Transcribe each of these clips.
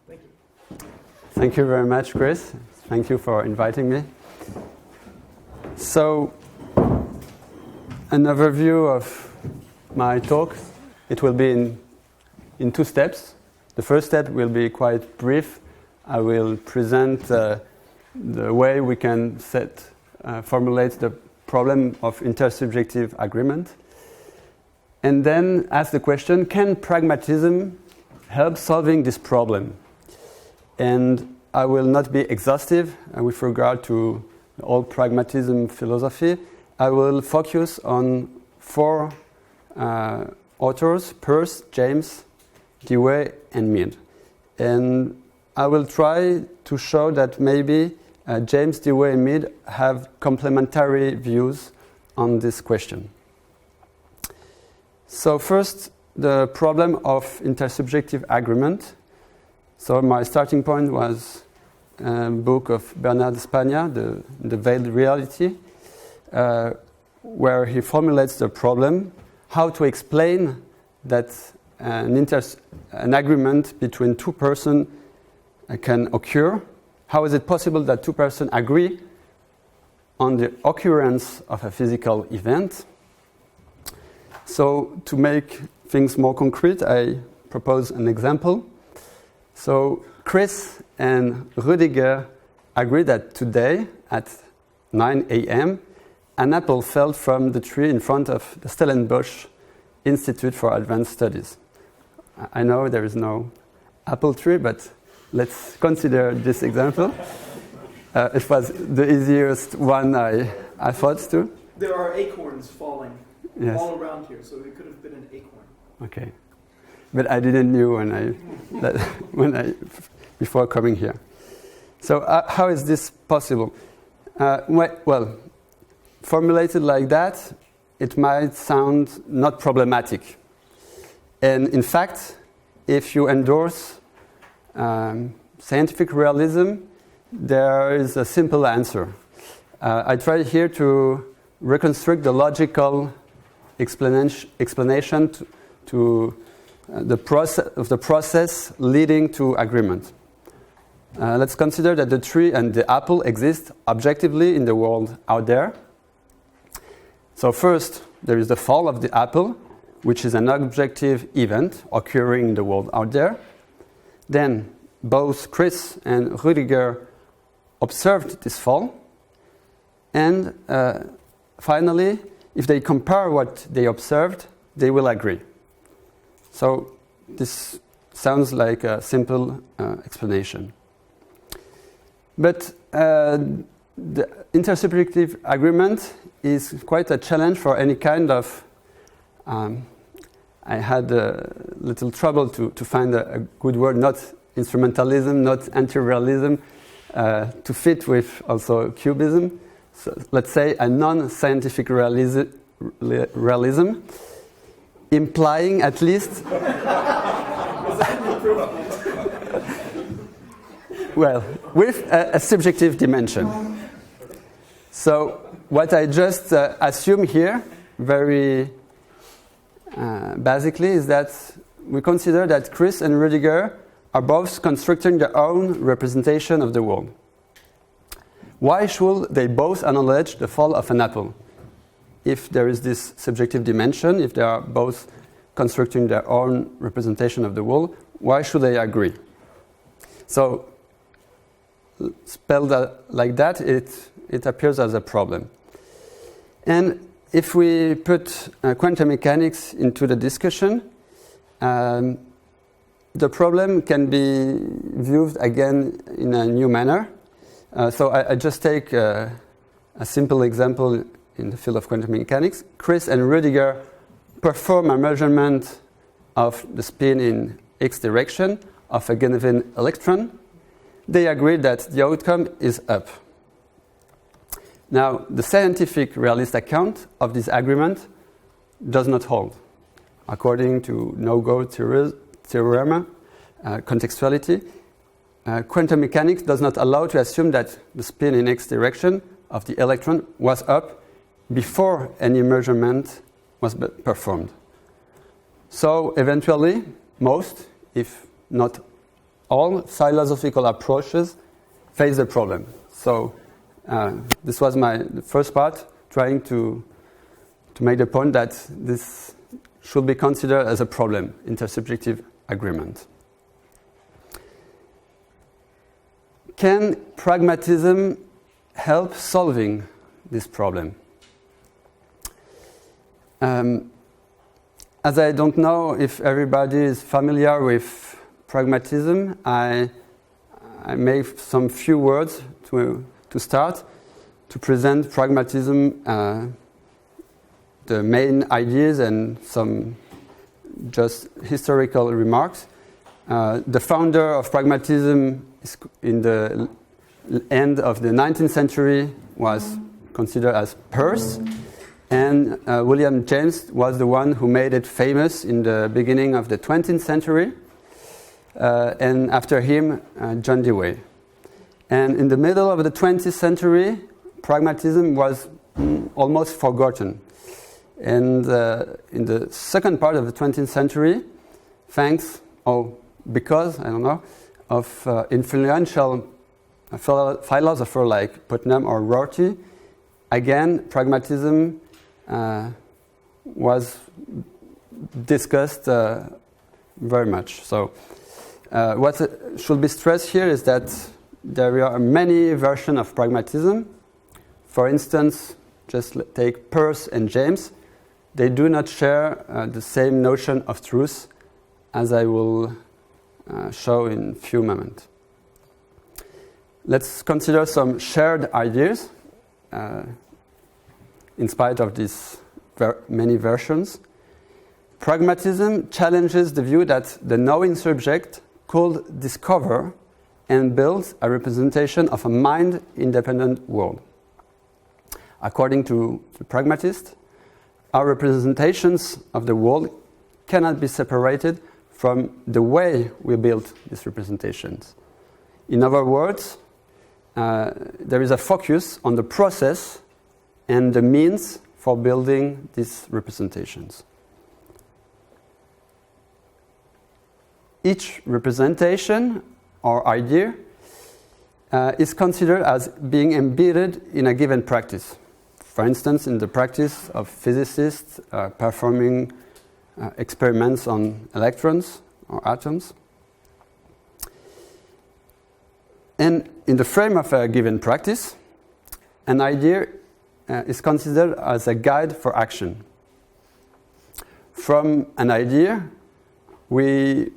Thank you. Thank you very much, Chris. Thank you for inviting me. So, an overview of my talk. It will be in two steps. The first step will be quite brief. I will present the way we can formulate the problem of intersubjective agreement. And then ask the question, can pragmatism help solving this problem? And I will not be exhaustive with regard to all pragmatism philosophy. I will focus on four authors: Peirce, James, Dewey, and Mead. And I will try to show that maybe James, Dewey, and Mead have complementary views on this question. So first, the problem of intersubjective agreement. So my starting point was a book of Bernard Spagna, The Veiled Reality, where he formulates the problem, how to explain that an agreement between two persons can occur. How is it possible that two persons agree on the occurrence of a physical event? So to make things more concrete, I propose an example. So Chris and Rüdiger agree that today at 9 a.m. an apple fell from the tree in front of the Stellenbosch Institute for Advanced Studies. I know there is no apple tree, but let's consider this example. It was the easiest one I thought to. There are acorns falling all around here, so it could have been an acorn. Okay. But I didn't know before coming here. So how is this possible? Well, formulated like that, it might sound not problematic. And in fact, if you endorse scientific realism, there is a simple answer. I try here to reconstruct the logical explanation to the process leading to agreement. Let's consider that the tree and the apple exist objectively in the world out there. So first, there is the fall of the apple, which is an objective event occurring in the world out there. Then both Chris and Rüdiger observed this fall. And finally, if they compare what they observed, they will agree. So this sounds like a simple explanation. But the intersubjective agreement is quite a challenge for any kind of... I had a little trouble to find a good word, not instrumentalism, not anti-realism, to fit with also cubism. So let's say a non-scientific realism, implying at least... well, with a subjective dimension. So what I just assume here, very basically, is that we consider that Chris and Rüdiger are both constructing their own representation of the world. Why should they both acknowledge the fall of an apple? If there is this subjective dimension, if they are both constructing their own representation of the world, why should they agree? So, spelled like that, it appears as a problem. And if we put quantum mechanics into the discussion, the problem can be viewed again in a new manner. So I just take a simple example in the field of quantum mechanics. Chris and Rüdiger perform a measurement of the spin in x direction of a given electron. They agree that the outcome is up. Now, the scientific realist account of this agreement does not hold. According to no-go theorem, contextuality, quantum mechanics does not allow to assume that the spin in x direction of the electron was up before any measurement was performed. So eventually, most, if not all philosophical approaches face the problem. So this was the first part, trying to make the point that this should be considered as a problem, intersubjective agreement. Can pragmatism help solving this problem? As I don't know if everybody is familiar with pragmatism, I make some few words to start to present pragmatism, the main ideas and some just historical remarks. The founder of pragmatism in the end of the 19th century was considered as Peirce, and William James was the one who made it famous in the beginning of the 20th century, and after him, John Dewey. And in the middle of the 20th century, pragmatism was almost forgotten. And in the second part of the 20th century, because of influential philosophers like Putnam or Rorty, again, pragmatism was discussed very much. So what should be stressed here is that there are many versions of pragmatism. For instance, just take Peirce and James. They do not share the same notion of truth, as I will show in a few moments. Let's consider some shared ideas in spite of these many versions. Pragmatism challenges the view that the knowing subject could discover and build a representation of a mind-independent world. According to the Pragmatist, our representations of the world cannot be separated from the way we build these representations. In other words, there is a focus on the process and the means for building these representations. Each representation or idea is considered as being embedded in a given practice. For instance, in the practice of physicists performing experiments on electrons or atoms. And in the frame of a given practice, an idea is considered as a guide for action. From an idea, we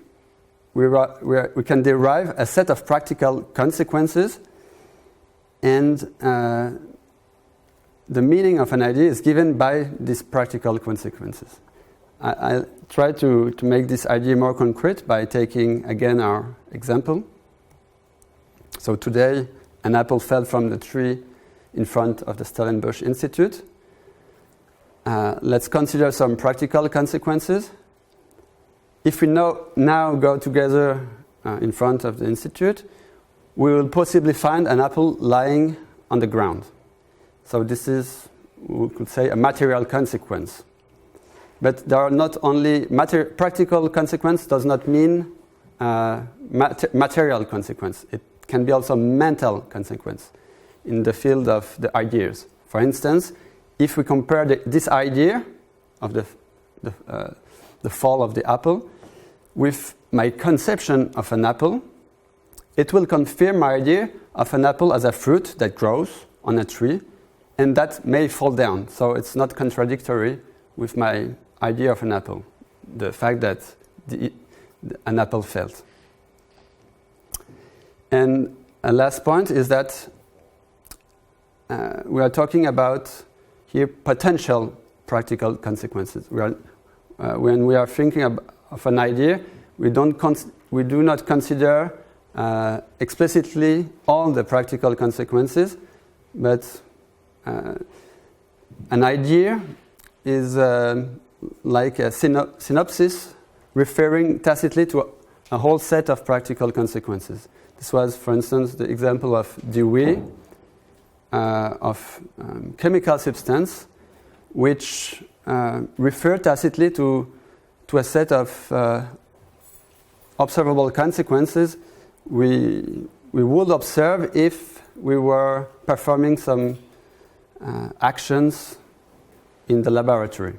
can derive a set of practical consequences, and the meaning of an idea is given by these practical consequences. I'll try to make this idea more concrete by taking again our example. So today, an apple fell from the tree in front of the Stellenbosch Institute. Let's consider some practical consequences. If we now go together in front of the institute, we will possibly find an apple lying on the ground. So this is, we could say, a material consequence. But there are not only practical consequence does not mean material consequence. It can be also mental consequence in the field of the ideas. For instance, if we compare this idea of the fall of the apple with my conception of an apple, it will confirm my idea of an apple as a fruit that grows on a tree and that may fall down. So it's not contradictory with my idea of an apple, the fact that an apple fell. And a last point is that we are talking about here potential practical consequences. When we are thinking of an idea, we do not consider explicitly all the practical consequences, but an idea is like a synopsis referring tacitly to a whole set of practical consequences. This was, for instance, the example of Dewey, of chemical substance, which refer tacitly to a set of observable consequences we would observe if we were performing some actions in the laboratory.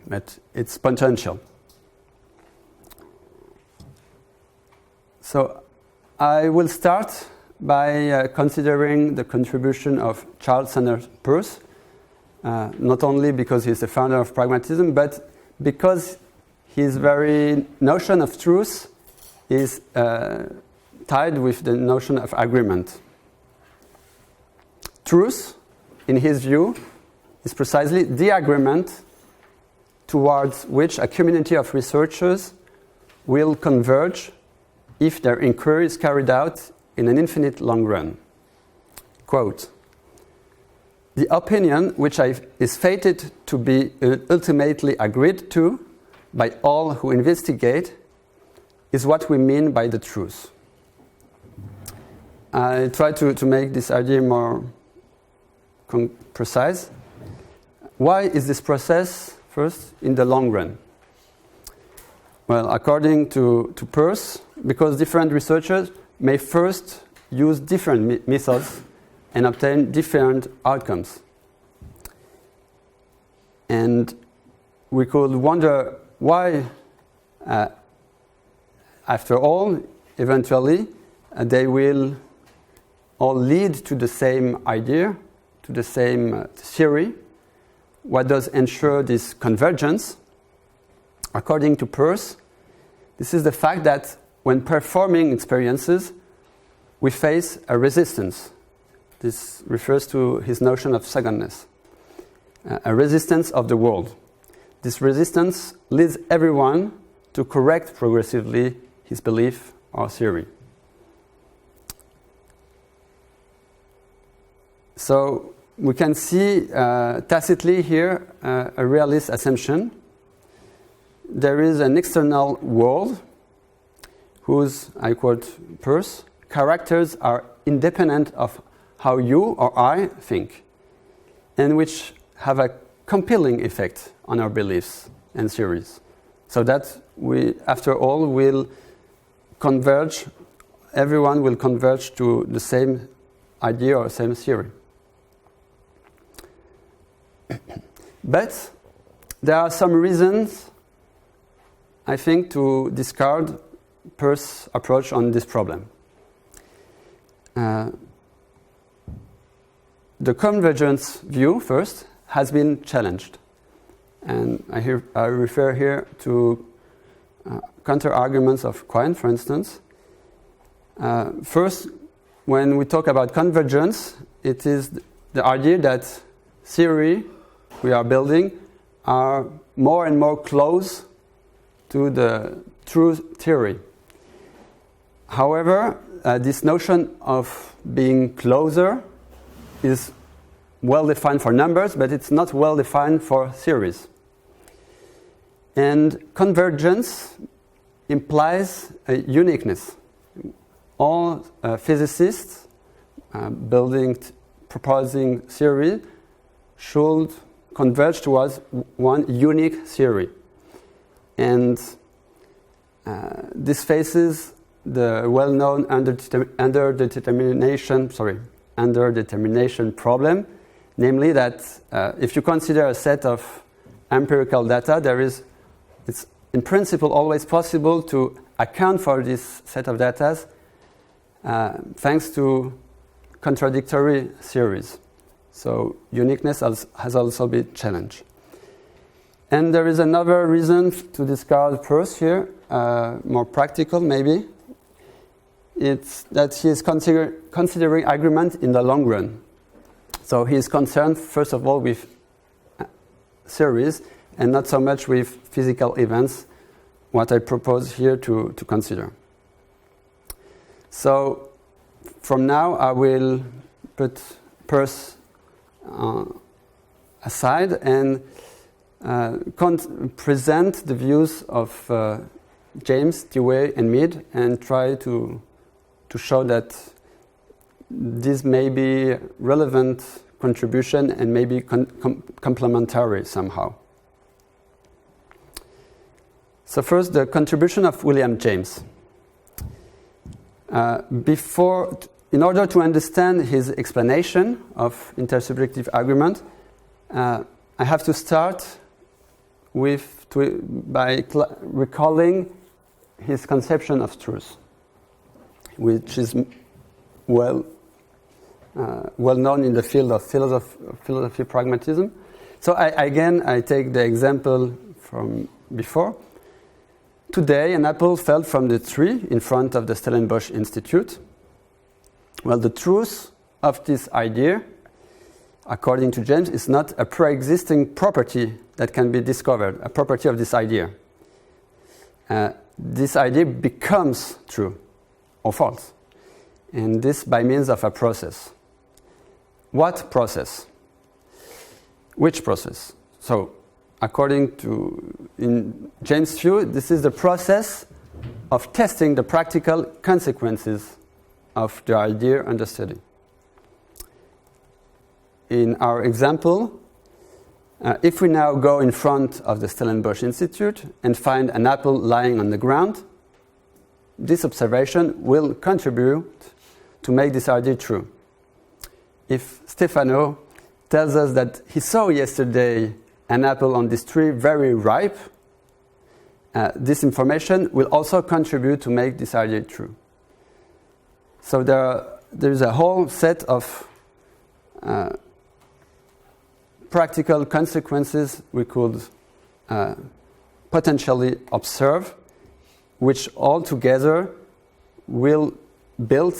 But it's potential. So I will start by considering the contribution of Charles Sanders Peirce, not only because he's the founder of pragmatism, but because his very notion of truth is tied with the notion of agreement. Truth, in his view, is precisely the agreement towards which a community of researchers will converge if their inquiry is carried out in an infinite long run. Quote, "The opinion which is fated to be ultimately agreed to by all who investigate is what we mean by the truth." I try to make this idea more precise. Why is this process, first, in the long run? Well, according to Peirce, because different researchers may first use different methods and obtain different outcomes. And we could wonder why, after all, eventually, they will all lead to the same idea, to the same theory. What does ensure this convergence? According to Peirce, this is the fact that when performing experiences, we face a resistance. This refers to his notion of secondness, a resistance of the world. This resistance leads everyone to correct progressively his belief or theory. So we can see tacitly here a realist assumption. There is an external world whose, I quote Peirce, characters are independent of how you or I think, and which have a compelling effect on our beliefs and theories. So that we, after all, will converge, everyone will converge to the same idea or same theory. But there are some reasons, I think, to discard Peirce's approach on this problem. The convergence view, first, has been challenged. And I refer here to counter-arguments of Quine, for instance. First, when we talk about convergence, it is the idea that theory we are building are more and more close to the true theory. However, this notion of being closer is well defined for numbers, but it's not well defined for theories. And convergence implies a uniqueness. All physicists proposing theory should converge towards one unique theory. And this faces the well-known underdetermination problem, namely that if you consider a set of empirical data, it's in principle always possible to account for this set of data thanks to contradictory theories. So uniqueness has also been challenged. And there is another reason to discard Peirce here, more practical maybe. It's that he is considering agreement in the long run. So he is concerned, first of all, with theories and not so much with physical events, what I propose here to consider. So from now I will put Peirce aside and present the views of James, Dewey, and Mead, and try to show that this may be relevant contribution and maybe complementary somehow. So first, the contribution of William James. In order to understand his explanation of intersubjective agreement, I have to start by recalling his conception of truth, which is well known in the field of philosophy pragmatism. So I take the example from before. Today, an apple fell from the tree in front of the Stellenbosch Institute. Well, the truth of this idea, according to James, is not a pre-existing property that can be discovered, a property of this idea. This idea becomes true or false, and this by means of a process. What process? Which process? So, according to in James' view, this is the process of testing the practical consequences of the idea under study. In our example, if we now go in front of the Stellenbosch Institute and find an apple lying on the ground, this observation will contribute to make this idea true. If Stefano tells us that he saw yesterday an apple on this tree very ripe, this information will also contribute to make this idea true. So there is a whole set of practical consequences we could potentially observe, which all together will build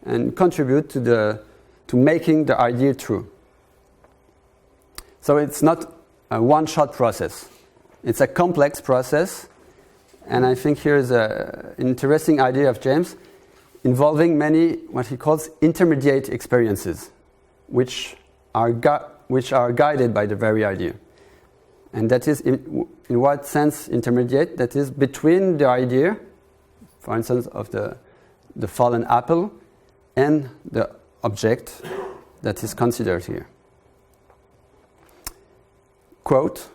and contribute to making the idea true. So it's not a one-shot process. It's a complex process, and I think here is an interesting idea of James involving many what he calls intermediate experiences, which are guided by the very idea. And that is, in what sense intermediate? That is between the idea, for instance, of the fallen apple, and the object that is considered here. Quote,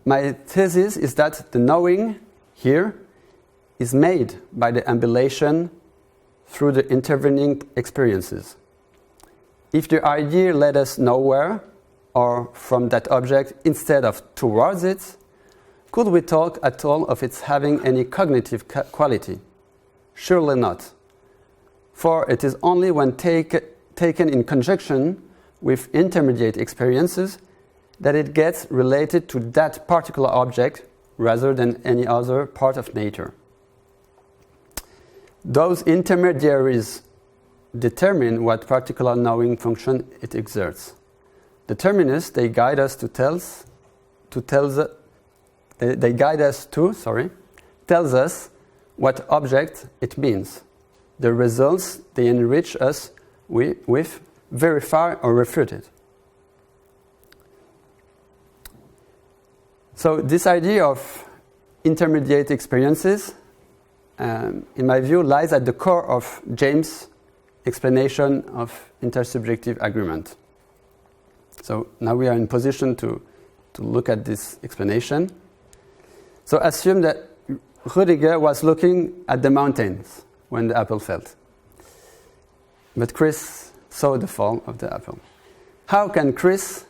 "My thesis is that the knowing here is made by the ambulation through the intervening experiences. If the idea led us nowhere, or from that object instead of towards it, could we talk at all of its having any cognitive quality? Surely not. For it is only when taken in conjunction with intermediate experiences that it gets related to that particular object rather than any other part of nature. Those intermediaries determine what particular knowing function it exerts. Determinists, they guide us tells us what object it means. The results they enrich us with verify or refute it." So this idea of intermediate experiences, in my view, lies at the core of James' explanation of intersubjective agreement. So now we are in position to look at this explanation. So assume that Rudiger was looking at the mountains when the apple fell. But Chris saw the fall of the apple. How can Chris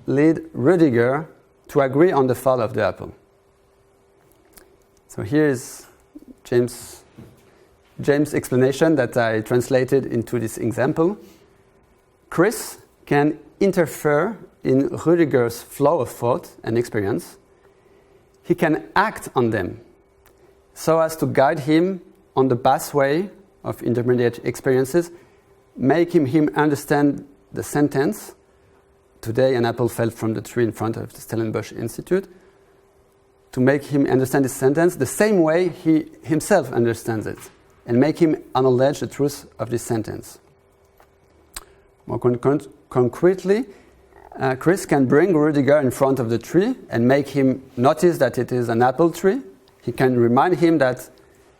lead Rudiger to agree on the fall of the apple? So here is James' explanation that I translated into this example. Chris can interfere in Rudiger's flow of thought and experience. He can act on them so as to guide him on the pathway of intermediate experiences, making him understand the sentence, "Today an apple fell from the tree in front of the Stellenbosch Institute," to make him understand this sentence the same way he himself understands it, and make him acknowledge the truth of this sentence. More concretely, Chris can bring Rudiger in front of the tree and make him notice that it is an apple tree. He can remind him that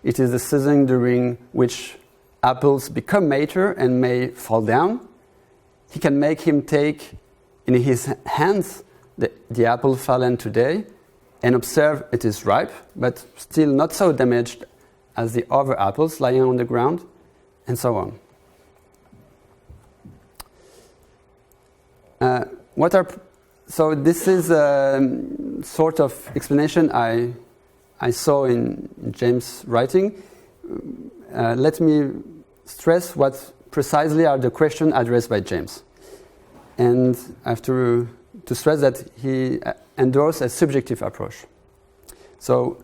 it is the season during which apples become mature and may fall down. He can make him take in his hands the apple fallen today and observe it is ripe, but still not so damaged as the other apples lying on the ground, and so on. So this is a sort of explanation I saw in James' writing. Let me stress what precisely are the questions addressed by James. And I have to stress that he endorsed a subjective approach. So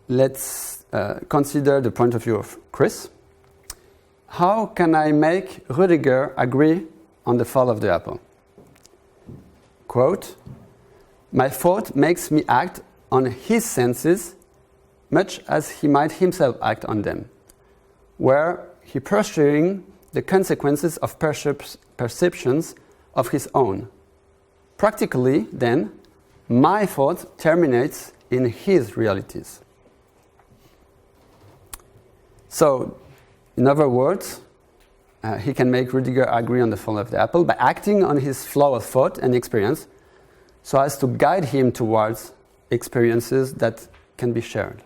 let's consider the point of view of Chris. How can I make Rudiger agree on the fall of the apple? Quote, "My thought makes me act on his senses much as he might himself act on them, were he pursuing the consequences of perceptions of his own. Practically, then, my thought terminates in his realities." So, in other words, he can make Rudiger agree on the fall of the apple by acting on his flow of thought and experience so as to guide him towards experiences that can be shared.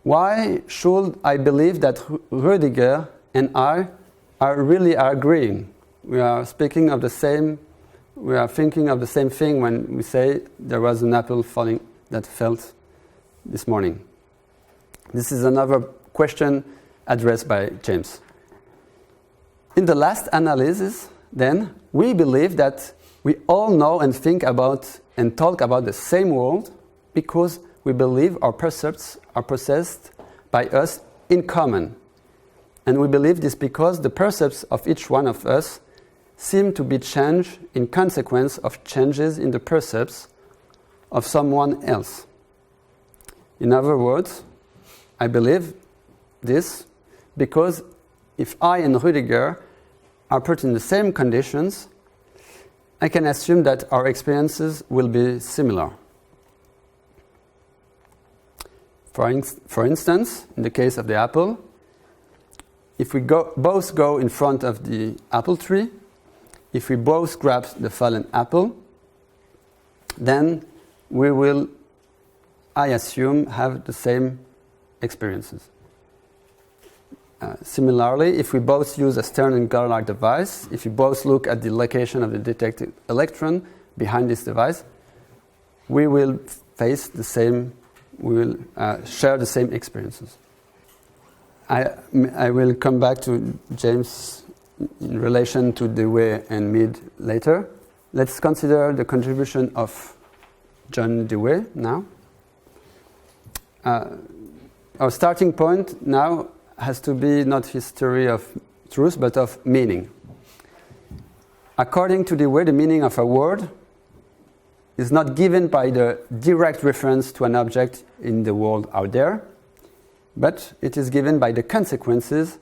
Why should I believe that Rudiger and I are really agreeing? We are thinking of the same thing when we say there was an apple falling that fell this morning. This is another question addressed by James. In the last analysis, then, we believe that we all know and think about and talk about the same world because we believe our percepts are processed by us in common. And we believe this because the percepts of each one of us seem to be changed in consequence of changes in the percepts of someone else. In other words, I believe this because if I and Rudiger are put in the same conditions, I can assume that our experiences will be similar. For instance, in the case of the apple, if we both go in front of the apple tree, if we both grab the fallen apple, then we will, I assume, have the same experiences. Similarly, if we both use a Stern and Gerlach device, if we both look at the location of the detected electron behind this device, we will face the same, we will share the same experiences. I will come back to James in relation to Dewey and Mead later. Let's consider the contribution of John Dewey now. Our starting point now has to be not his theory of truth, but of meaning. According to Dewey, the meaning of a word is not given by the direct reference to an object in the world out there, but it is given by the consequences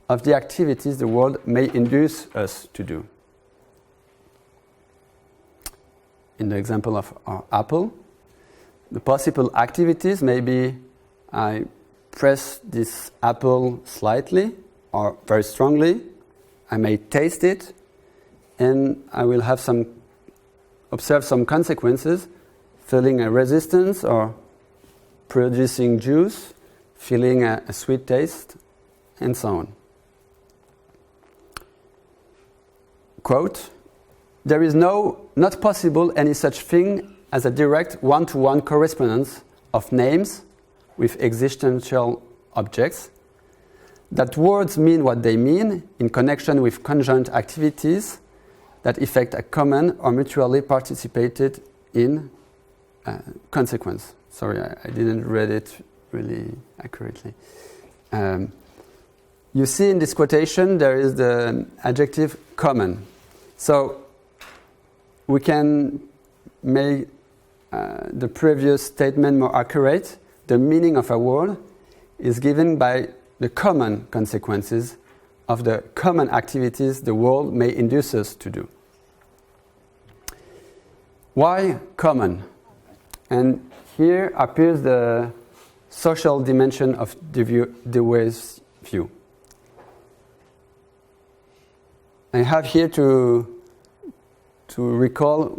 of the activities the world may induce us to do. In the example of our apple, the possible activities may be I press this apple slightly or very strongly, I may taste it, and I will have observe some consequences, feeling a resistance or producing juice, feeling a sweet taste, and so on. Quote, "There is not possible any such thing as a direct one-to-one correspondence of names with existential objects, that words mean what they mean in connection with conjoint activities that effect a common or mutually participated in consequence." Sorry, I didn't read it really accurately. You see in this quotation there is the adjective common. So we can make the previous statement more accurate. The meaning of a word is given by the common consequences of the common activities the world may induce us to do. Why common? And here appears the social dimension of Dewey's view. I have here to recall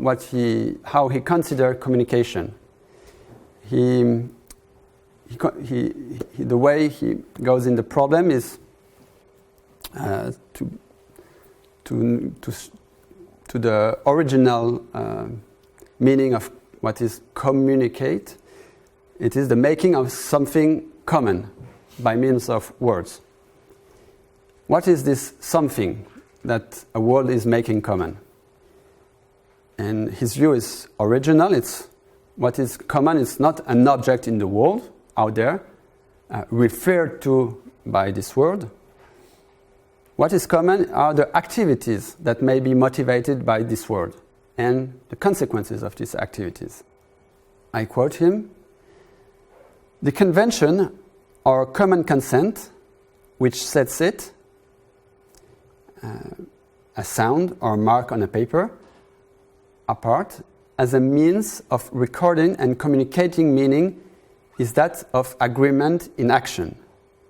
how he considered communication. He the way he goes in the problem is to the original meaning of what is communicate. It is the making of something common by means of words. What is this something that a word is making common? And his view is original. It's what is common is not an object in the world out there referred to by this word. What is common are the activities that may be motivated by this word and the consequences of these activities. I quote him, "The convention or common consent which sets it, a sound or mark on a paper, apart as a means of recording and communicating meaning is that of agreement in action,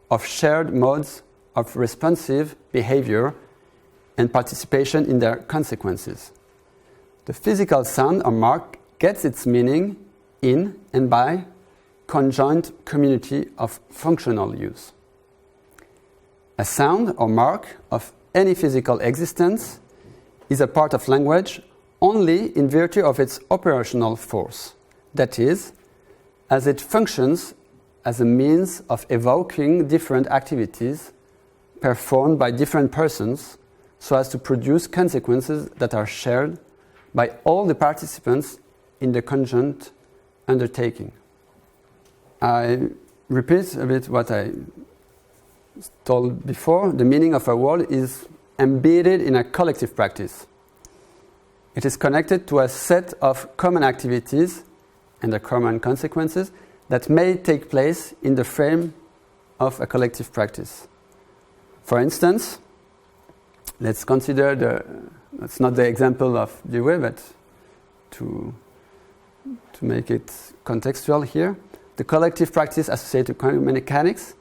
of shared modes of responsive behavior and participation in their consequences. The physical sound or mark gets its meaning in and by conjoint community of functional use. A sound or mark of any physical existence is a part of language only in virtue of its operational force, that is, as it functions as a means of evoking different activities performed by different persons so as to produce consequences that are shared by all the participants in the conjoint undertaking." I repeat a bit what I told before. The meaning of a word is embedded in a collective practice. It is connected to a set of common activities and the common consequences that may take place in the frame of a collective practice. For instance, let's consider that's not the example of Dewey, but to make it contextual here, the collective practice associated to quantum mechanics.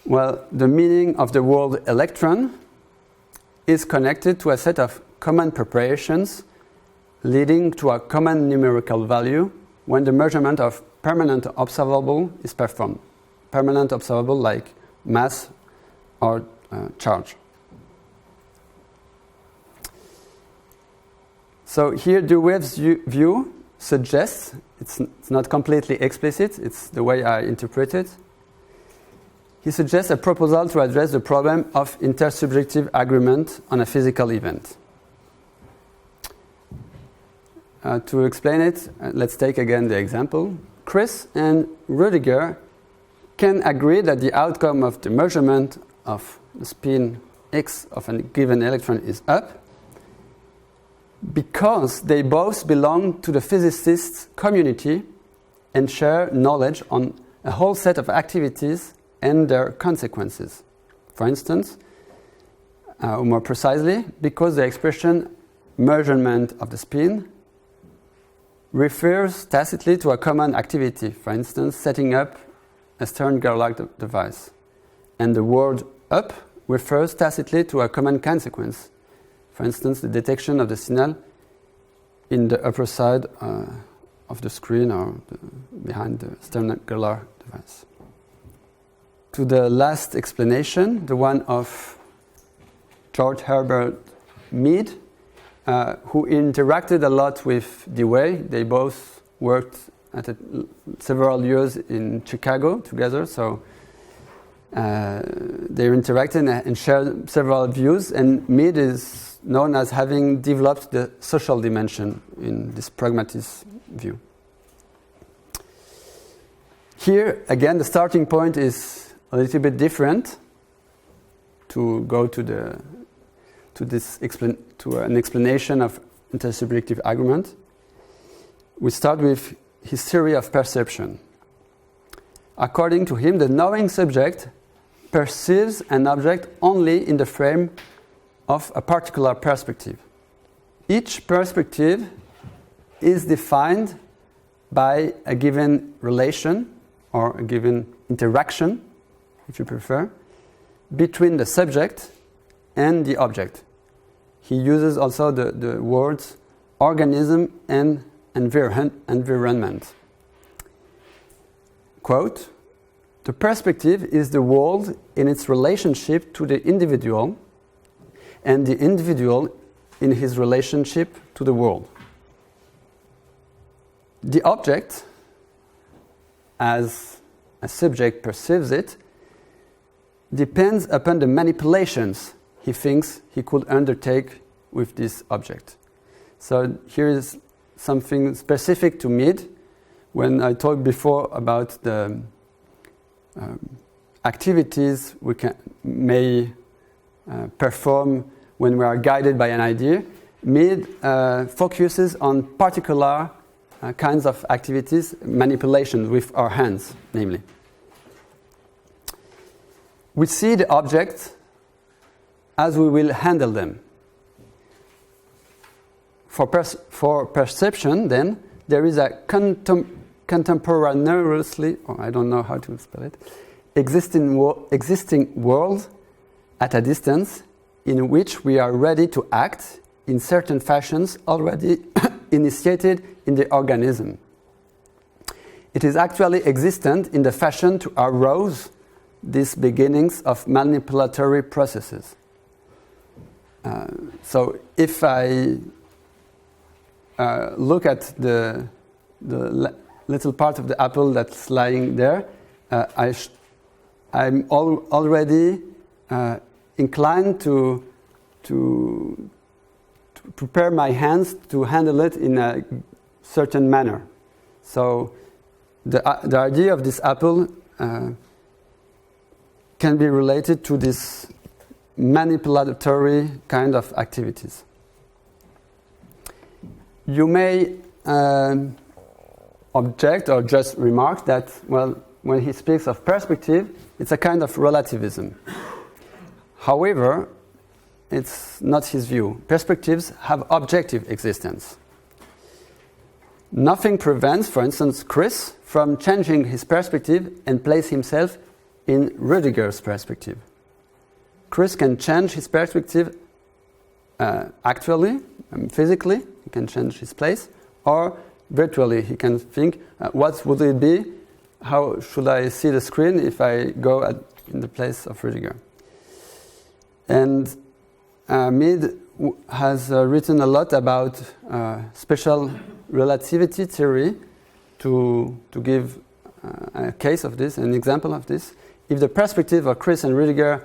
Well, the meaning of the word electron is connected to a set of common preparations leading to a common numerical value when the measurement of permanent observable is performed. Permanent observable like mass or charge. So here Dewey's view suggests, it's not completely explicit, it's the way I interpret it. He suggests a proposal to address the problem of intersubjective agreement on a physical event. To explain it, let's take again the example. Chris and Rudiger can agree that the outcome of the measurement of the spin x of a given electron is up because they both belong to the physicists' community and share knowledge on a whole set of activities and their consequences. For instance, more precisely, because the expression measurement of the spin refers tacitly to a common activity, for instance, setting up a Stern-Gerlach device. And the word up refers tacitly to a common consequence, for instance, the detection of the signal in the upper side of the screen or behind the Stern-Gerlach device. To the last explanation, the one of George Herbert Mead, who interacted a lot with Dewey. They both worked several years in Chicago together, so they interacted and shared several views, and Mead is known as having developed the social dimension in this pragmatist view. Here, again, the starting point is a little bit different to go to an explanation of intersubjective agreement. We start with his theory of perception. According to him, the knowing subject perceives an object only in the frame of a particular perspective. Each perspective is defined by a given relation or a given interaction, if you prefer, between the subject and the object. He uses also the words organism and environment. quote, "The perspective is the world in its relationship to the individual, and the individual in his relationship to the world. The object, as a subject perceives it, depends upon the manipulations he thinks he could undertake with this object." So here is something specific to Mead. When I talked before about the activities we may perform when we are guided by an idea, Mead focuses on particular kinds of activities, manipulations with our hands, namely. We see the objects as we will handle them. For perception, then, there is a contemporaneously, or I don't know how to spell it, existing world at a distance in which we are ready to act in certain fashions already initiated in the organism. It is actually existent in the fashion to arouse these beginnings of manipulatory processes. So if I look at the little part of the apple that's lying there, I'm already inclined to prepare my hands to handle it in a certain manner. So the idea of this apple can be related to this manipulatory kind of activities. You may object or just remark that, well, when he speaks of perspective, it's a kind of relativism. However, it's not his view. Perspectives have objective existence. Nothing prevents, for instance, Chris from changing his perspective and place himself in Rudiger's perspective. Chris can change his perspective actually, physically, he can change his place, or virtually, he can think, what would it be? How should I see the screen if I go in the place of Rudiger? And Mead has written a lot about special relativity theory to give a case of this, an example of this. If the perspective of Chris and Rudiger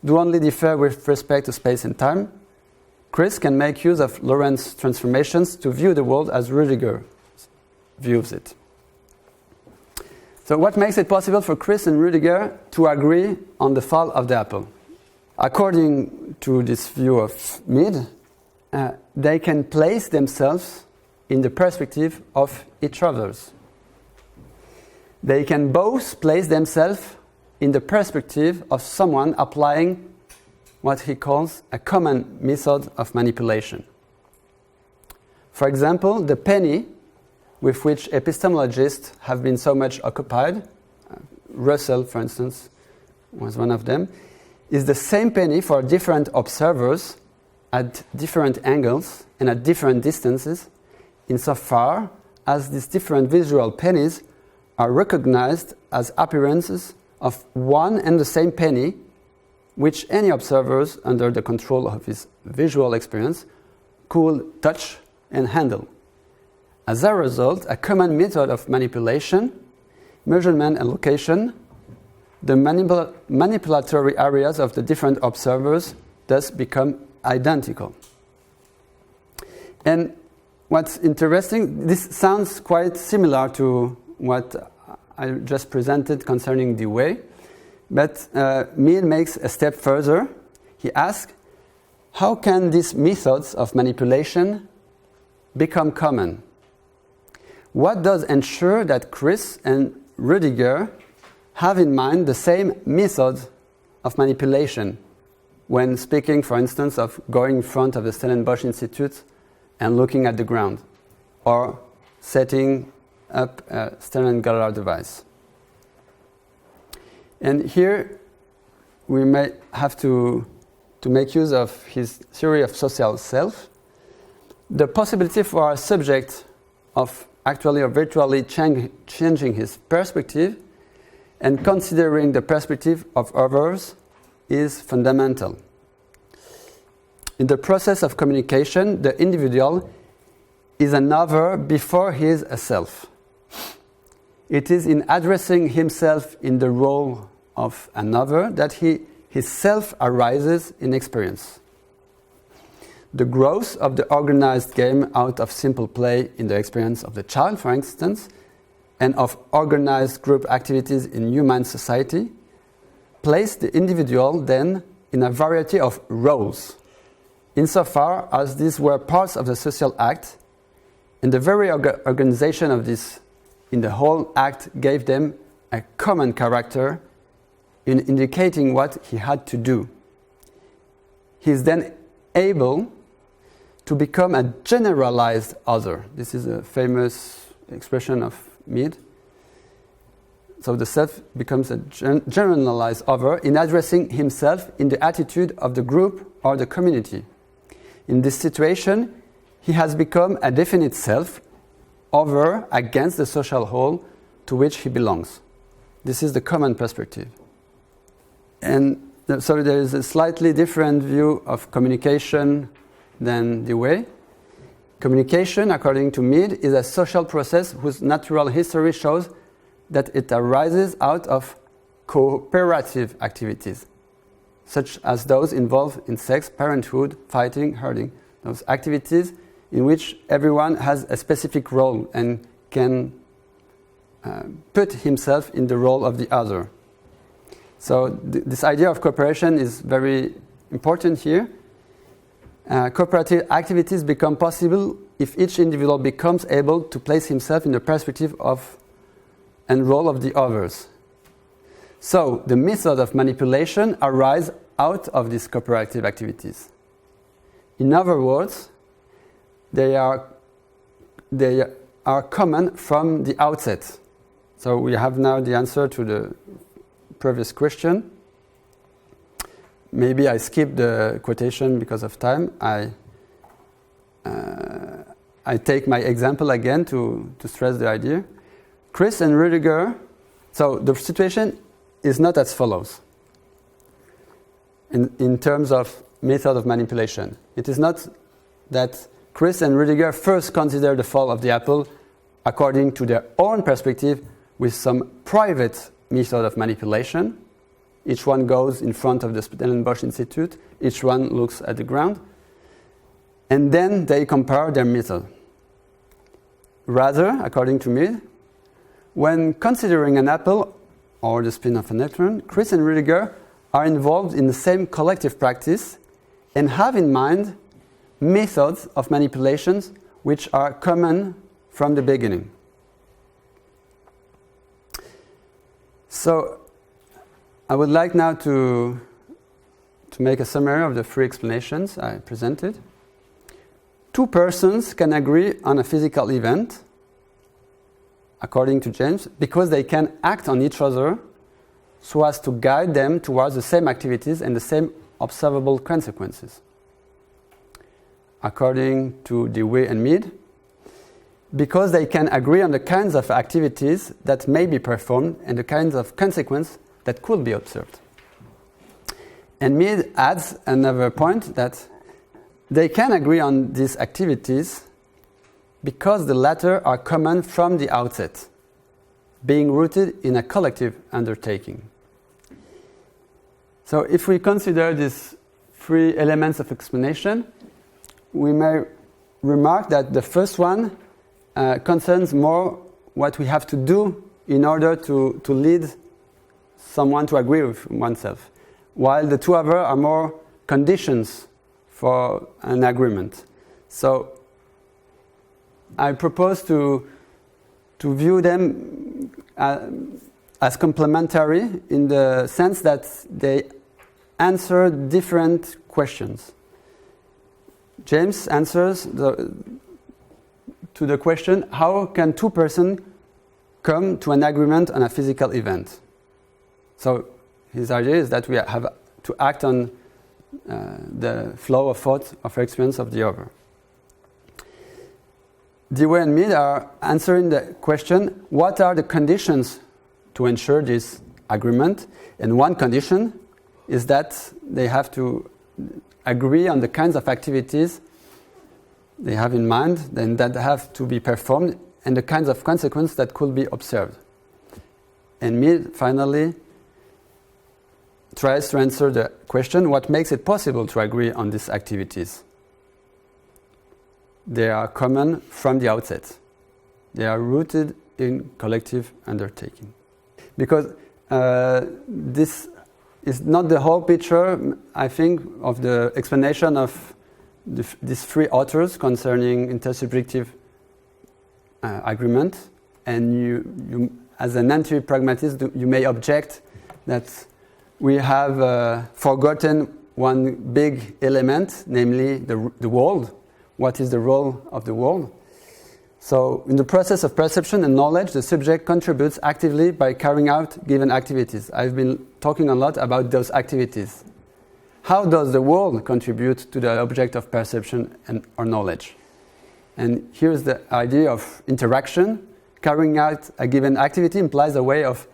do only differ with respect to space and time, Chris can make use of Lorentz transformations to view the world as Rudiger views it. So what makes it possible for Chris and Rudiger to agree on the fall of the apple? According to this view of Mead, they can place themselves in the perspective of each other's. They can both place themselves in the perspective of someone applying what he calls a common method of manipulation. For example, the penny with which epistemologists have been so much occupied, Russell, for instance, was one of them, is the same penny for different observers at different angles and at different distances, insofar as these different visual pennies are recognized as appearances of one and the same penny, which any observers under the control of his visual experience could touch and handle. As a result, a common method of manipulation, measurement and location, the manipulatory areas of the different observers thus become identical. And what's interesting, this sounds quite similar to what I just presented concerning the way, but Mead makes a step further. He asks, how can these methods of manipulation become common? What does ensure that Chris and Rudiger have in mind the same method of manipulation when speaking, for instance, of going in front of the Stellenbosch Institute and looking at the ground, or setting up a Stern-Galler device? And here we may have to make use of his theory of social self. The possibility for a subject of actually or virtually changing his perspective and considering the perspective of others is fundamental. In the process of communication, the individual is an other before he is a self. It is in addressing himself in the role of another that his self arises in experience. The growth of the organized game out of simple play in the experience of the child, for instance, and of organized group activities in human society, place the individual then in a variety of roles, insofar as these were parts of the social act, and the very organization of this in the whole act gave them a common character in indicating what he had to do. He is then able to become a generalized other. This is a famous expression of Mead. So the self becomes a generalized other in addressing himself in the attitude of the group or the community. In this situation, he has become a definite self over against the social whole to which he belongs. This is the common perspective. And so there is a slightly different view of communication than Dewey. Communication, according to Mead, is a social process whose natural history shows that it arises out of cooperative activities, such as those involved in sex, parenthood, fighting, herding, those activities in which everyone has a specific role and can put himself in the role of the other. So this idea of cooperation is very important here. Cooperative activities become possible if each individual becomes able to place himself in the perspective of and role of the others. So the method of manipulation arises out of these cooperative activities. In other words, they are common from the outset. So we have now the answer to the previous question. Maybe I skipped the quotation because of time. I take my example again to stress the idea. Chris and Rudiger, so the situation is not as follows in terms of method of manipulation. It is not that Chris and Rudiger first consider the fall of the apple according to their own perspective with some private method of manipulation. Each one goes in front of the Stellenbosch Institute, each one looks at the ground, and then they compare their method. Rather, according to me, when considering an apple or the spin of an electron, Chris and Rudiger are involved in the same collective practice and have in mind methods of manipulations which are common from the beginning. So I would like now to make a summary of the three explanations I presented. Two persons can agree on a physical event, according to James, because they can act on each other so as to guide them towards the same activities and the same observable consequences. According to Dewey and Mead, because they can agree on the kinds of activities that may be performed and the kinds of consequences that could be observed. And Mead adds another point that they can agree on these activities because the latter are common from the outset, being rooted in a collective undertaking. So if we consider these three elements of explanation, we may remark that the first one concerns more what we have to do in order to lead someone to agree with oneself, while the two others are more conditions for an agreement. So I propose to view them as complementary in the sense that they answer different questions. James answers to the question, how can two persons come to an agreement on a physical event? So his idea is that we have to act on the flow of thought, of experience of the other. Dewey and Mead are answering the question, what are the conditions to ensure this agreement, and one condition is that they have to agree on the kinds of activities they have in mind, then that have to be performed, and the kinds of consequences that could be observed. And Mead finally tries to answer the question, what makes it possible to agree on these activities? They are common from the outset. They are rooted in collective undertaking. Because this is not the whole picture, I think, of the explanation of these three authors concerning intersubjective agreement. And you, as an anti-pragmatist, you may object that we have forgotten one big element, namely the world. What is the role of the world? So, in the process of perception and knowledge, the subject contributes actively by carrying out given activities. I've been talking a lot about those activities. How does the world contribute to the object of perception or knowledge? And here's the idea of interaction. Carrying out a given activity implies a way of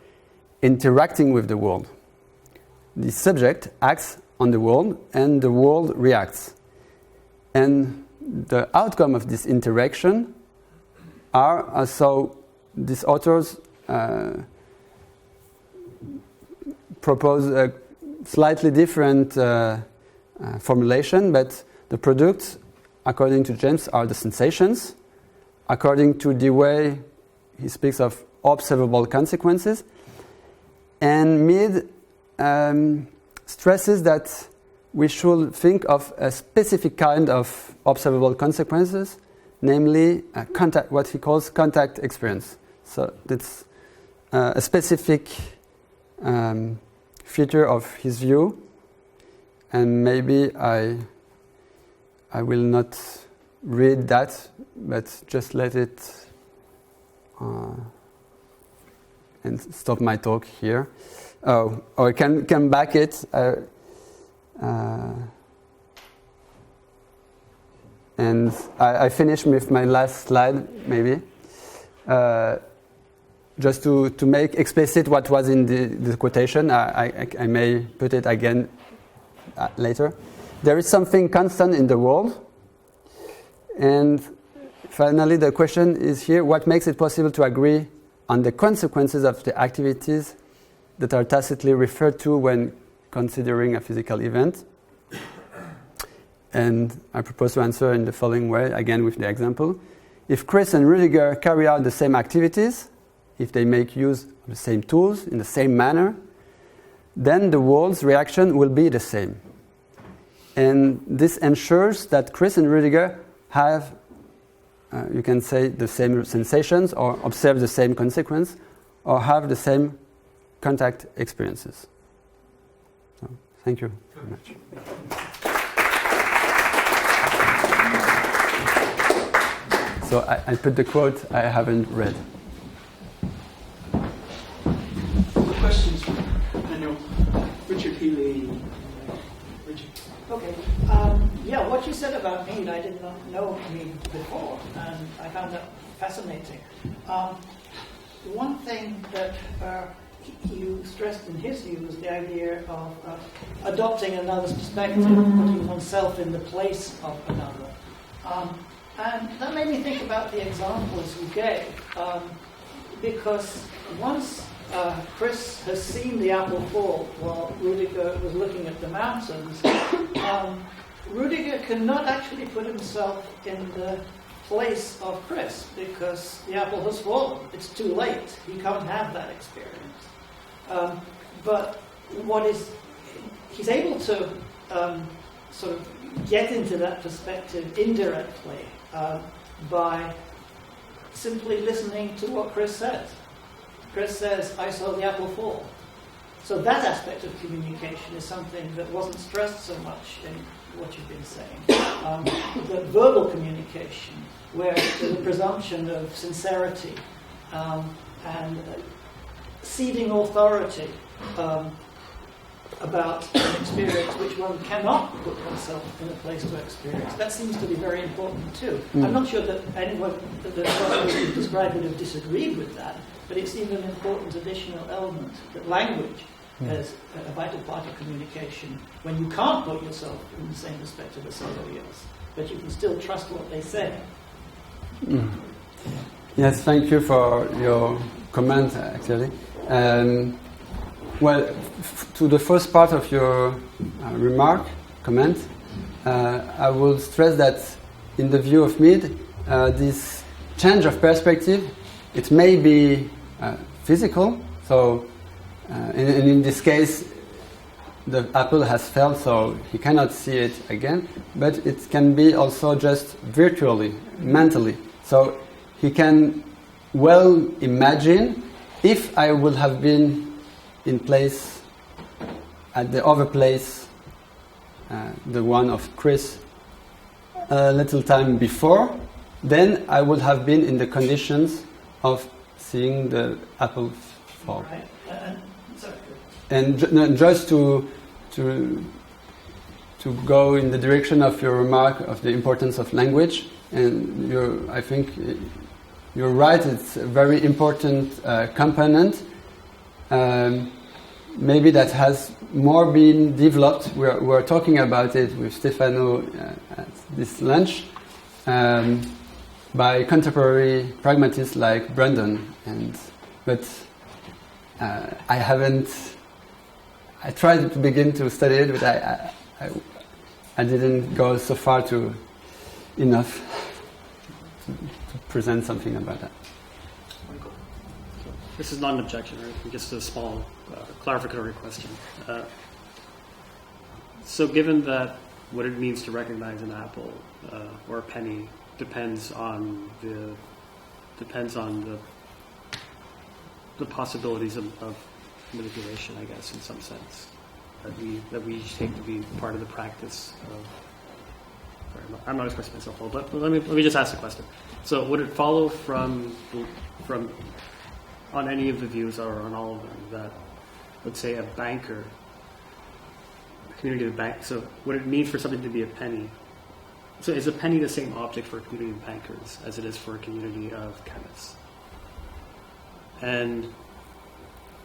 interacting with the world. The subject acts on the world, and the world reacts. And the outcome of this interaction are, so these authors propose a slightly different formulation, but the products, according to James, are the sensations. According to Dewey, he speaks of observable consequences. And Mead stresses that we should think of a specific kind of observable consequences, namely what he calls contact experience. So that's a specific feature of his view, and maybe I will not read that, but just let it and stop my talk here. Or I can back it. And I finish with my last slide, maybe. Just to make explicit what was in the quotation, I may put it again later. There is something constant in the world. And finally, the question is here, what makes it possible to agree on the consequences of the activities that are tacitly referred to when considering a physical event? And I propose to answer in the following way, again with the example. If Chris and Rudiger carry out the same activities, if they make use of the same tools in the same manner, then the world's reaction will be the same. And this ensures that Chris and Rudiger have, you can say, the same sensations, or observe the same consequence, or have the same contact experiences. So, thank you very much. So I put the quote I haven't read. Questions from Manuel, Richard Healy. Richard. Okay. Yeah, what you said about Mead, I did not know Mead before, and I found that fascinating. One thing that you stressed in his view was the idea of adopting another's perspective, putting oneself in the place of another. And that made me think about the examples you gave, because once Chris has seen the apple fall while Rudiger was looking at the mountains, Rudiger cannot actually put himself in the place of Chris because the apple has fallen. It's too late. He can't have that experience. But he's able to sort of get into that perspective indirectly by simply listening to what Chris says. Chris says, I saw the apple fall. So that aspect of communication is something that wasn't stressed so much in what you've been saying. The verbal communication, where there's a presumption of sincerity and ceding authority about an experience which one cannot put oneself in a place to experience. That seems to be very important too. I'm not sure that anyone that you described would have disagreed with that, but it seemed an important additional element that language as a vital part of communication when you can't put yourself in the same perspective as somebody else, but you can still trust what they say. Yes, thank you for your comment, actually. Well, to the first part of your comment, I will stress that in the view of Mead, this change of perspective, it may be physical, so and in this case, the apple has fell, so he cannot see it again, but it can be also just virtually, mentally. So he can well imagine if I would have been in place at the other place, the one of Chris, a little time before, then I would have been in the conditions of seeing the apple fall. Right. And just to go in the direction of your remark of the importance of language, and I think you're right, it's a very important component. Maybe that has more been developed. We're talking about it with Stefano at this lunch by contemporary pragmatists like Brandon, but I haven't. I tried to begin to study it, but I didn't go so far enough to present something about that. This is not an objection, right? Just a small clarificatory question. So given that what it means to recognize an apple or a penny depends on the possibilities of manipulation, I guess, in some sense, that we each take to be part of the practice of. Sorry, I'm not expressing myself well, but let me just ask a question. So, would it follow from on any of the views or on all of them that, let's say, a banker, a community of bank. So, what it means for something to be a penny. So, is a penny the same object for a community of bankers as it is for a community of chemists? And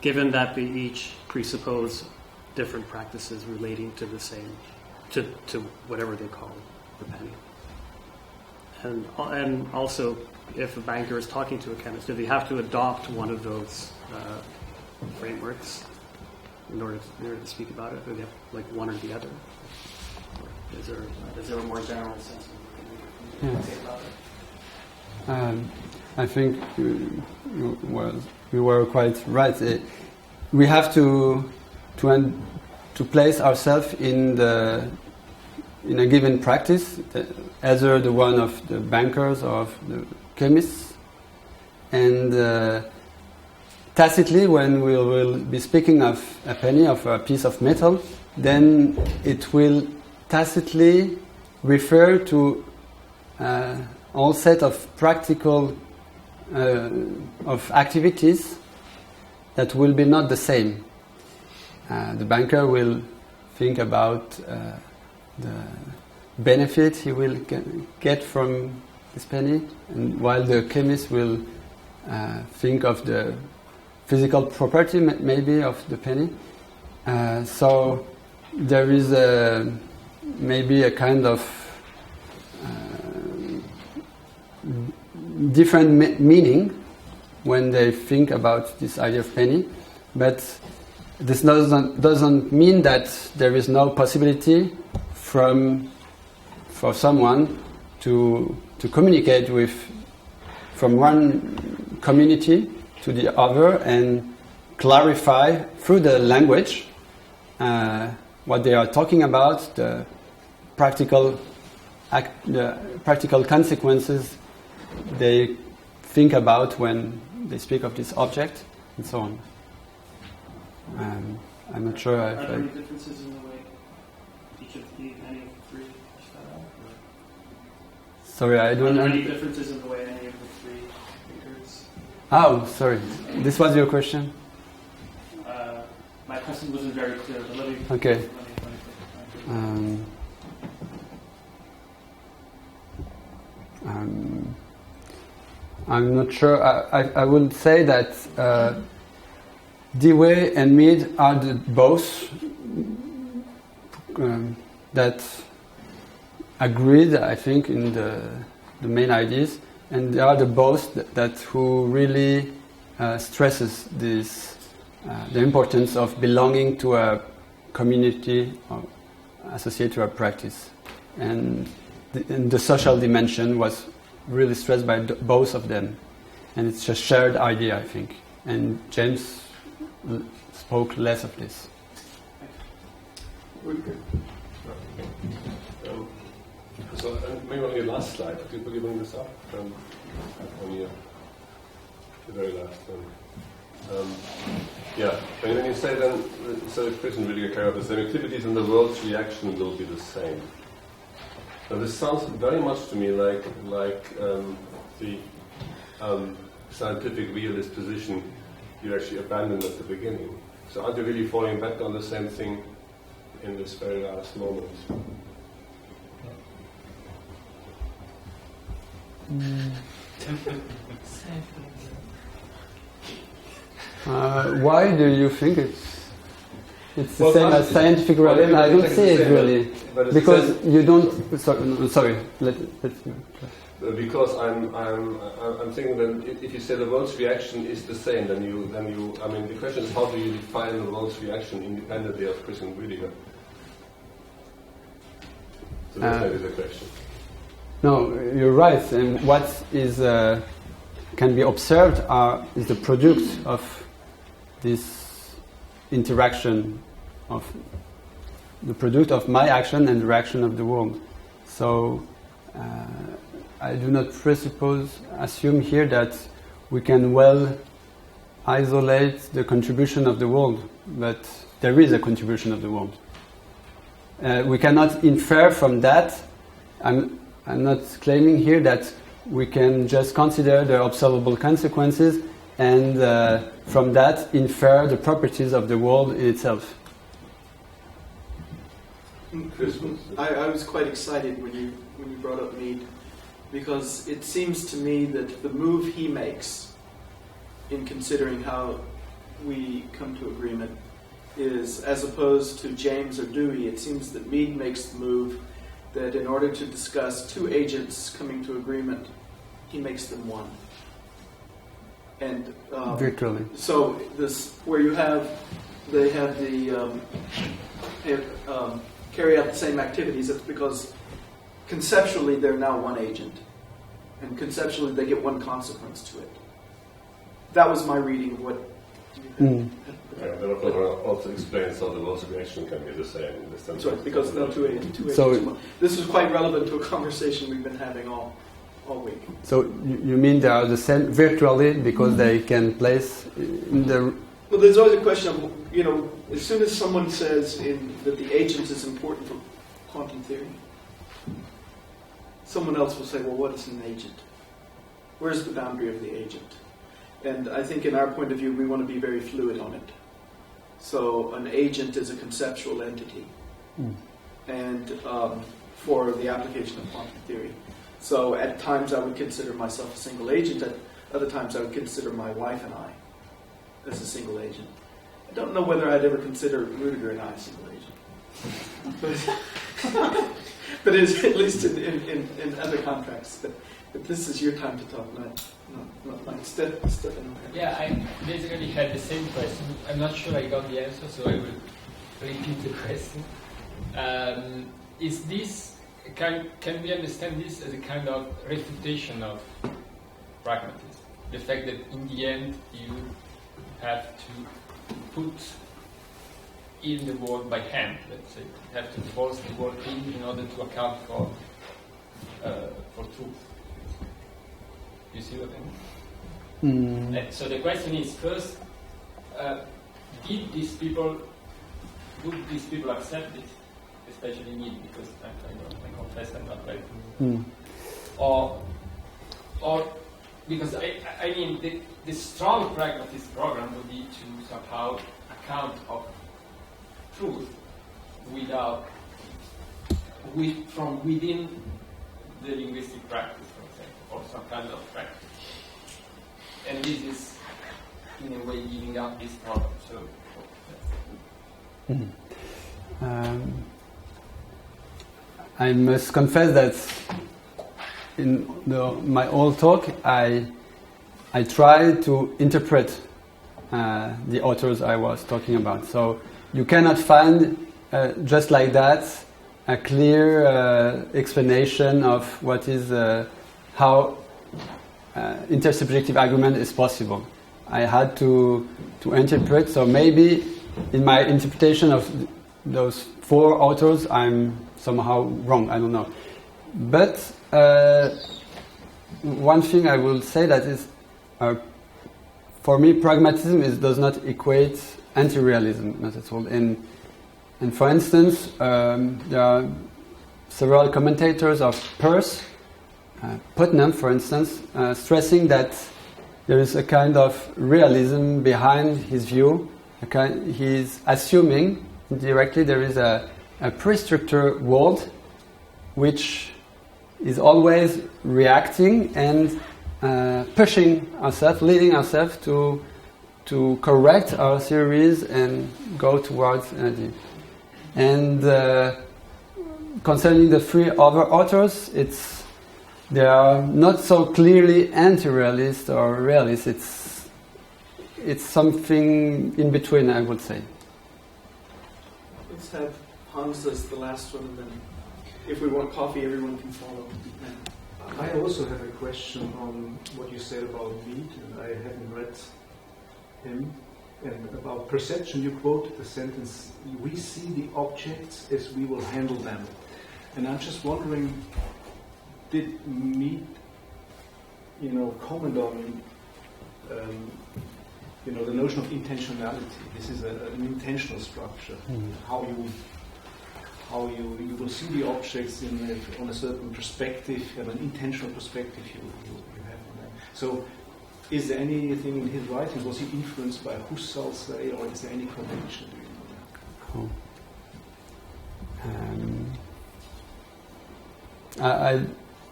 given that they each presuppose different practices relating to the same, to whatever they call the penny. And also, if a banker is talking to a chemist, do they have to adopt one of those frameworks in order to speak about it? Or do they have like one or the other? Or is there a more general sense of what you say about it? I think you were quite right. We have to place ourselves in a given practice, either the one of the bankers or of the chemists, and tacitly, when we will be speaking of a penny, of a piece of metal, then it will tacitly refer to all set of practical of activities that will be not the same. The banker will think about the benefit he will get from this penny, and while the chemist will think of the physical property maybe of the penny. So there is maybe a kind of different meaning when they think about this idea of penny, but this doesn't mean that there is no possibility for someone to communicate from one community to the other and clarify through the language what they are talking about, the practical consequences they think about when they speak of this object, and so on. I'm not sure. Are there any differences in the way any of the three start out? Sorry, I don't know. Are there any differences in the way any of the three thinkers? Oh, sorry. This was your question? My question wasn't very clear. But let me. Okay. Let me I'm not sure. I would say that Dewey and Mead are both that agreed, I think, in the main ideas, and they are the both that who really stresses this the importance of belonging to a community associated to a practice, and the social dimension was really stressed by both of them, and it's a shared idea, I think. And James spoke less of this. So maybe on your last slide, could you bring this up? On your, the very last one. Yeah, when you say then, so if Christian really carry out the same activities and the world's reaction will be the same. Now this sounds very much to me like the scientific realist position you actually abandoned at the beginning. So aren't you really falling back on the same thing in this very last moment? Why do you think it's the same as scientific realism? I don't see it really, because you don't. Sorry. Because I'm thinking that if you say the world's reaction is the same, then you. I mean, the question is how do you define the world's reaction independently of Christian Rüdiger? So that is the question. No, you're right. And what is can be observed is the product of this interaction, of the product of my action and the reaction of the world. So I do not assume here that we can well isolate the contribution of the world, but there is a contribution of the world. We cannot infer from that. I'm not claiming here that we can just consider the observable consequences and from that infer the properties of the world in itself. I was quite excited when you brought up Mead, because it seems to me that the move he makes in considering how we come to agreement is, as opposed to James or Dewey, it seems that Mead makes the move that in order to discuss two agents coming to agreement, he makes them one. And virtually. So this, where they have the carry out the same activities, it's because conceptually they're now one agent, and conceptually they get one consequence to it. That was my reading of what. Yeah, but of course also explains how the world's reaction can be the same in this sense. Sorry, because no two agents. So this is quite relevant to a conversation we've been having all week. So you mean they are the same virtually because they can place in the. Well, there's always a question of, as soon as someone says that the agent is important for quantum theory, someone else will say, well, what is an agent? Where's the boundary of the agent? And I think in our point of view, we want to be very fluid on it. So an agent is a conceptual entity, and for the application of quantum theory. So at times I would consider myself a single agent, at other times I would consider my wife and I as a single agent. I don't know whether I'd ever consider Rüdiger and I a single agent. But it's at least in other contexts. But this is your time to talk, not mine. Stefan. Yeah, I basically had the same question. I'm not sure I got the answer, so I will repeat the question. Is this, can we understand this as a kind of refutation of pragmatism? The fact that in the end you have to put in the world by hand, let's say, you have to force the world in order to account for truth. You see what I mean? So the question is, first, would these people accept it? Especially me, because I confess I'm not very or because I mean the strong pragmatist program would be to somehow account of truth from within the linguistic practice, for example, or some kind of practice. And this is, in a way, giving up this problem. So, I must confess that in my whole talk, I try to interpret the authors I was talking about. So you cannot find, just like that, a clear explanation of what is how intersubjective argument is possible. I had to interpret. So maybe in my interpretation of those four authors, I'm somehow wrong. I don't know. But one thing I will say that is, for me, pragmatism does not equate anti-realism, not at all. And for instance, there are several commentators of Peirce, Putnam, for instance, stressing that there is a kind of realism behind his view. He's assuming indirectly there is a pre-structure world which is always reacting and pushing ourselves, leading ourselves to correct our theories and go towards energy. And concerning the three other authors, they are not so clearly anti-realist or realist. It's something in between, I would say. Let's have Hans as the last one, and then if we want coffee, everyone can follow. I also have a question on what you said about Mead, and I haven't read him. And about perception, you quote the sentence, "We see the objects as we will handle them." And I'm just wondering, did Mead, comment on, the notion of intentionality? This is an intentional structure. How you will see the objects on a certain perspective, and an intentional perspective you have on them. So, is there anything in his writings? Was he influenced by Husserl's say, or is there any connection? Do you know that? Cool.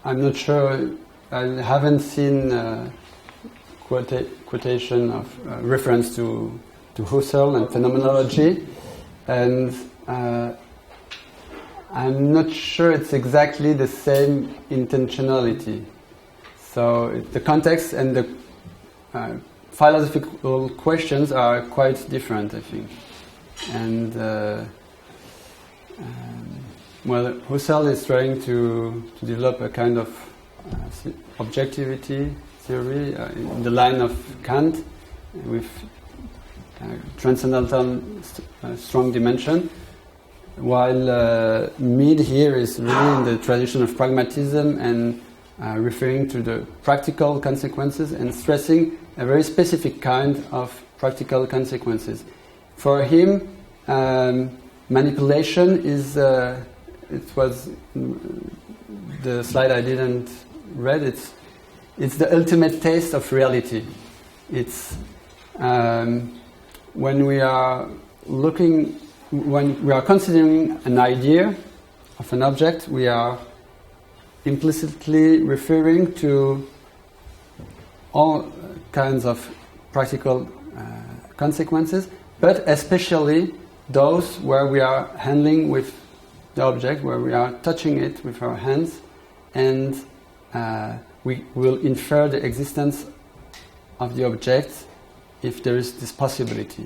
I'm not sure. I haven't seen quotation of reference to Husserl and phenomenology, and I'm not sure it's exactly the same intentionality. So the context and the philosophical questions are quite different, I think. And Husserl is trying to develop a kind of objectivity theory in the line of Kant, with transcendental strong dimension, while Mead here is really in the tradition of pragmatism and referring to the practical consequences and stressing a very specific kind of practical consequences. For him, manipulation is, it was the slide I didn't read, it's the ultimate taste of reality. It's when we are considering an idea of an object, we are implicitly referring to all kinds of practical consequences, but especially those where we are handling with the object, where we are touching it with our hands, and we will infer the existence of the object if there is this possibility.